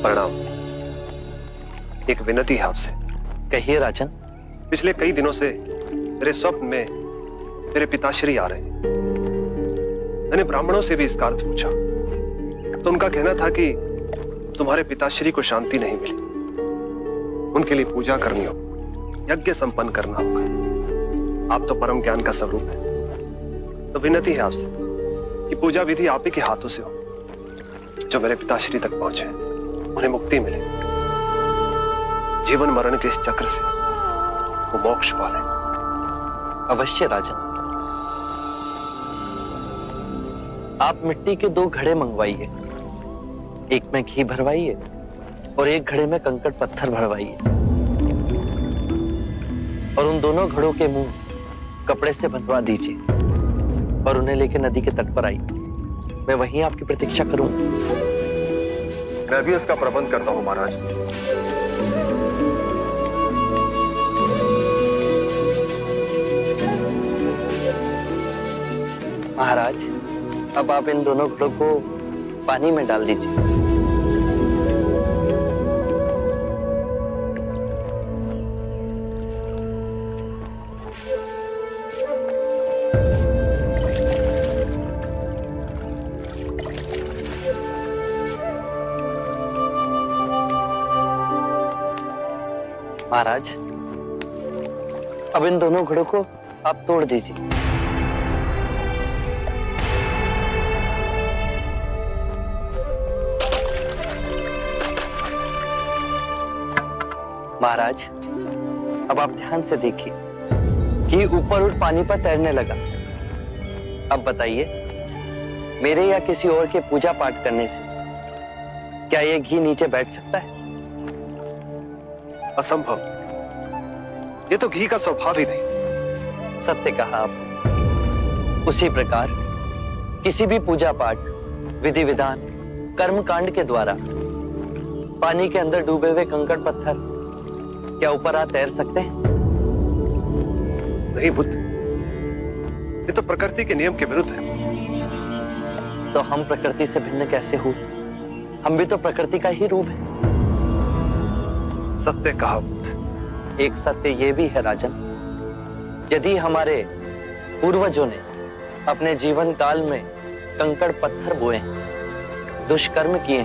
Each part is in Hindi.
प्रणाम। एक विनती है आपसे। कहिए राजन। पिछले कई दिनों से मेरे स्वप्न में मेरे पिताश्री आ रहे हैं। मैंने ब्राह्मणों से भी इसका अर्थ पूछा तो उनका कहना था कि तुम्हारे पिताश्री को शांति नहीं मिली, उनके लिए पूजा करनी हो, यज्ञ संपन्न करना होगा। आप तो परम ज्ञान का स्वरूप है, तो विनती है आपसे कि पूजा विधि आप ही के हाथों से हो, जो मेरे पिताश्री तक पहुंचे, उन्हें मुक्ति मिले, जीवन मरण के इस चक्र से वो मोक्ष पाले। अवश्य राजन। आप मिट्टी के 2 घड़े मंगवाइए, एक में घी भरवाइए और एक घड़े में कंकड़ पत्थर भरवाइए, और उन दोनों घड़ों के मुंह कपड़े से बंधवा दीजिए और उन्हें लेकर नदी के तट पर आइए। मैं वहीं आपकी प्रतीक्षा करूंगा। मैं भी इसका प्रबंध करता हूं महाराज। महाराज, अब आप इन दोनों घड़ों को पानी में डाल दीजिए। महाराज, अब इन दोनों घड़ों को आप तोड़ दीजिए। महाराज, अब आप ध्यान से देखिए कि ऊपर उठ पानी पर तैरने लगा। अब बताइए, मेरे या किसी और के पूजा पाठ करने से क्या यह घी नीचे बैठ सकता है? असंभव। ये तो घी का स्वभाव ही नहीं। सत्य कहा आप। उसी प्रकार किसी भी पूजा पाठ, विधि विधान, कर्म कांड के द्वारा पानी के अंदर डूबे हुए कंकड़ पत्थर क्या ऊपर आ तैर सकते हैं? नहीं बुद्ध, ये तो प्रकृति के नियम के विरुद्ध है। तो हम प्रकृति से भिन्न कैसे हुए? हम भी तो प्रकृति का ही रूप है। सत्य कहा बुद्ध। एक सत्य ये भी है राजन, यदि हमारे पूर्वजों ने अपने जीवन काल में कंकड़ पत्थर बोए, दुष्कर्म किए,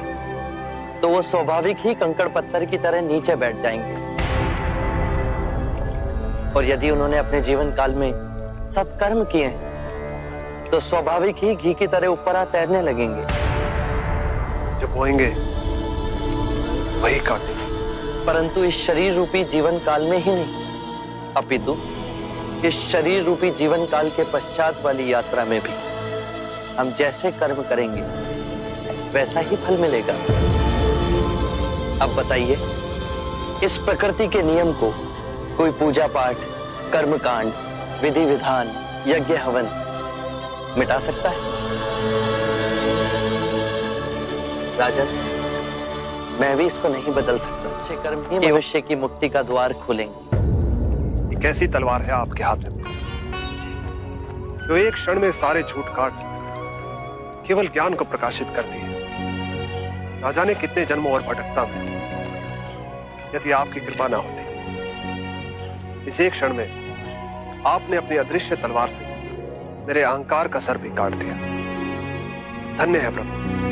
तो वो स्वाभाविक ही कंकड़ पत्थर की तरह नीचे बैठ जाएंगे। और यदि उन्होंने अपने जीवन काल में सत्कर्म किए तो स्वाभाविक ही घी की तरह ऊपर आ तैरने लगेंगे। जो बोएंगे वही काटेंगे। परंतु इस शरीर रूपी जीवन काल में ही नहीं, अपितु इस शरीर रूपी जीवन काल के पश्चात वाली यात्रा में भी हम जैसे कर्म करेंगे वैसा ही फल मिलेगा। अब बताइए, इस प्रकृति के नियम को कोई पूजा पाठ, कर्म कांड, विधि विधान, यज्ञ हवन मिटा सकता है? राजन, मैं भी इसको नहीं बदल सकता। अच्छे कर्म ही मनुष्य की मुक्ति का द्वार खोलेंगे। ये कैसी तलवार है आपके हाथ में, जो एक क्षण में सारे झूठ काट केवल ज्ञान को प्रकाशित करती है। ना जाने कितने जन्मों और भटकता में यदि आपकी कृपा ना होती, इस एक क्षण में आपने अपनी अदृश्य तलवार से मेरे अहंकार का सर भी काट दिया। धन्य है प्रभु।